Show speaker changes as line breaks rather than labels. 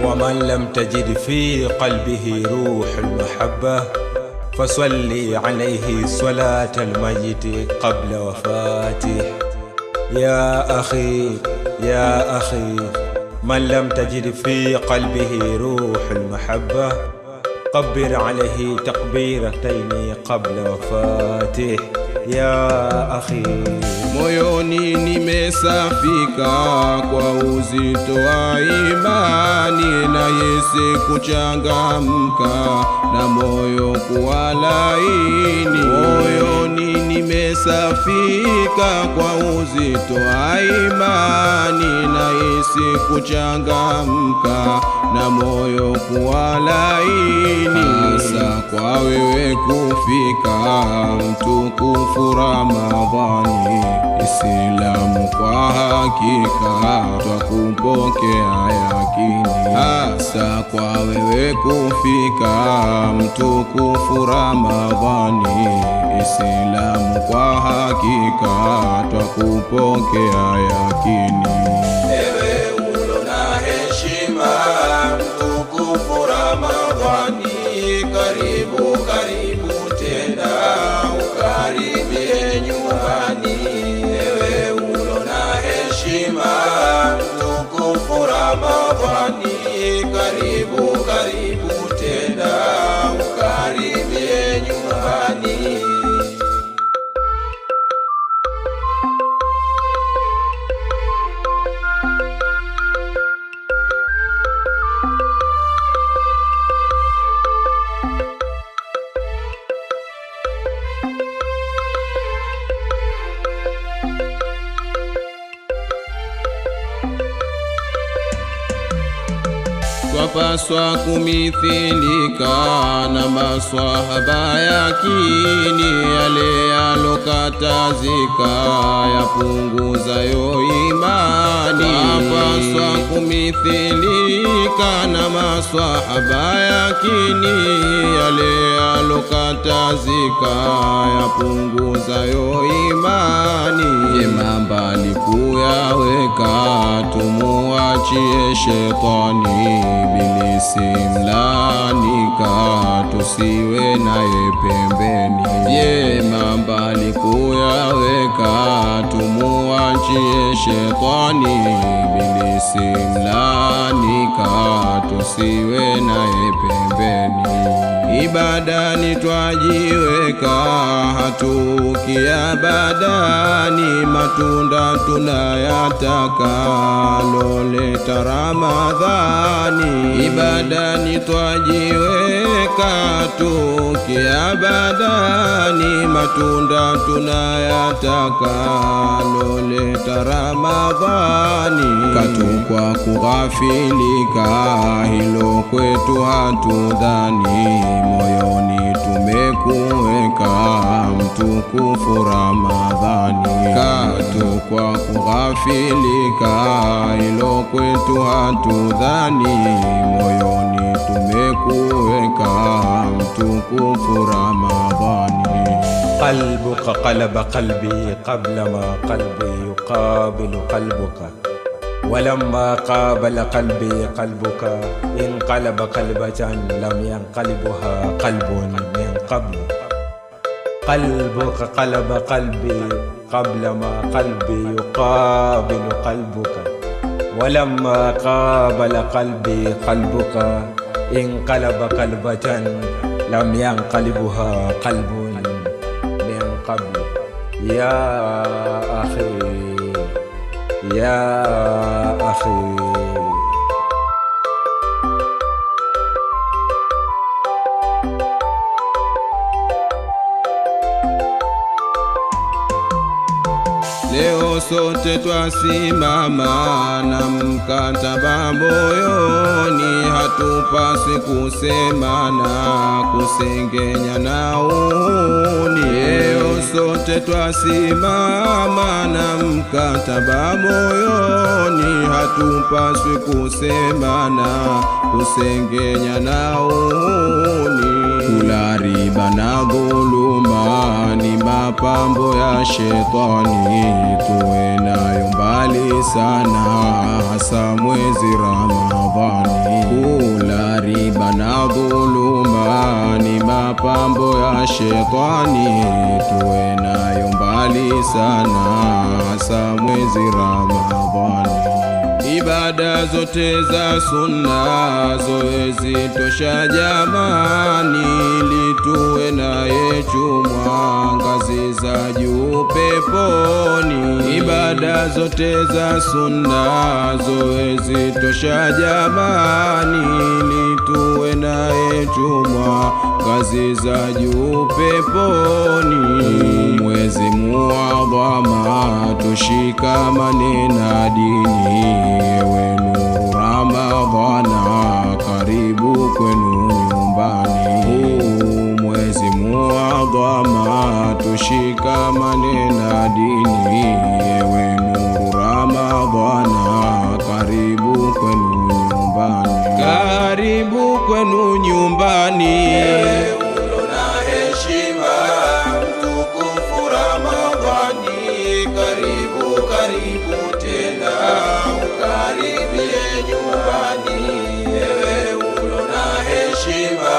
ومن لم تجد في قلبه روح المحبة فصلي عليه صلاة الميت قبل وفاته. يا أخي يا أخي، من لم تجد في قلبه روح المحبة قبر عليه تكبيرتين قبل وفاته. يا أخي،
moyoni nimesafika kwa uzito wa imani, na hisi kuchangamka na moyo kuwa laini. Moyoni nimesafika kwa uzito wa imani, na hisi kuchangamka na moyo kuwa laini. Hasa kwa wewe kufika mtukufu Ramadhani, Islamu kwa hakika twakupokea yakini. Hasa kwa wewe kufika mtukufu Ramadhani, Islamu kwa hakika twakupokea yakini.
Ewe ulo na heshima mtukufu Ramadhani, karibu karibu tena ukaribie nyumbani. Ewe ulo na heshima mtukufu Ramadhani, karibu karibu tena ukaribie nyumbani.
Twapaswa kumithilika na maswahaba yakini, yale yalokatazika yapunguzayo imani. Twapaswa kumithilika na maswahaba yakini, yale yalokatazika yapunguzayo imani. Jema mbali kuyaweka tumuachie shetani, ibilisi mlanika tusiwe naye pembeni. Vyema mbali kuyaweka tumuachie shetani, ibilisi mlanika tusiwe naye pembeni. Ibadani twajiweka hatukia badani, matunda tunayataka loleta Ramadhani. Ibadani twajiweka hatukia badani, matunda tunayataka loleta Ramadhani. Katukwa kughafilika hilo kwetu hatudhani, moyoni tumekuweka mtukufu Ramadhani. Katukwa kughafilika hilo kwetu hatudhani, moyoni tumekuweka mtukufu Ramadhani.
قلبك قلب قلبي قبل ما قلبي يقابل قلبك، ولما قابل قلبي قلبك انقلب قلبة لم ينقلبها قلب من قبل. قلبك قلب قلبي قبل ما قلبي يقابل قلبك، ولما قابل قلبي قلبك انقلب قلبة لم ينقلبها قلب من قبل. يا أخي يا أخي،
leo sote twasimama na mkataba moyoni, hatupasi kusemana, kusengenya na uhuni. Leo sote twasimama na mkataba moyoni, hatupaswi kusemana, kusengenya na uhuni. Kula riba na dhuluma ni mapambo ya shetani, tuwe nayo mbali sana, hasa mwezi Ramadhani. Kula riba na dhuluma ni mapambo ya shetani, tuwe nayo mbali sana, hasa mwezi Ramadhani. Ibada zote za sunna zoezi tosha jamani, lituwe naye chumwa ngazi za juu peponi. Ibada zote za sunna zoezi tosha jamani, lituwe naye chumwa ngazi za juu peponi. Mwezi muadhama tushikamane na dini, ewe nuru Ramadhana, karibu kwenu nyumbani. Mwezi muadhama tushikamane na dini, ewe nuru Ramadhana, karibu kwenu nyumbani. Karibu kwenu nyumbani,
ewe ulo na heshima, mtukufu Ramadhani. Karibu karibu tena, ukaribie nyumbani, ewe ulo na heshima,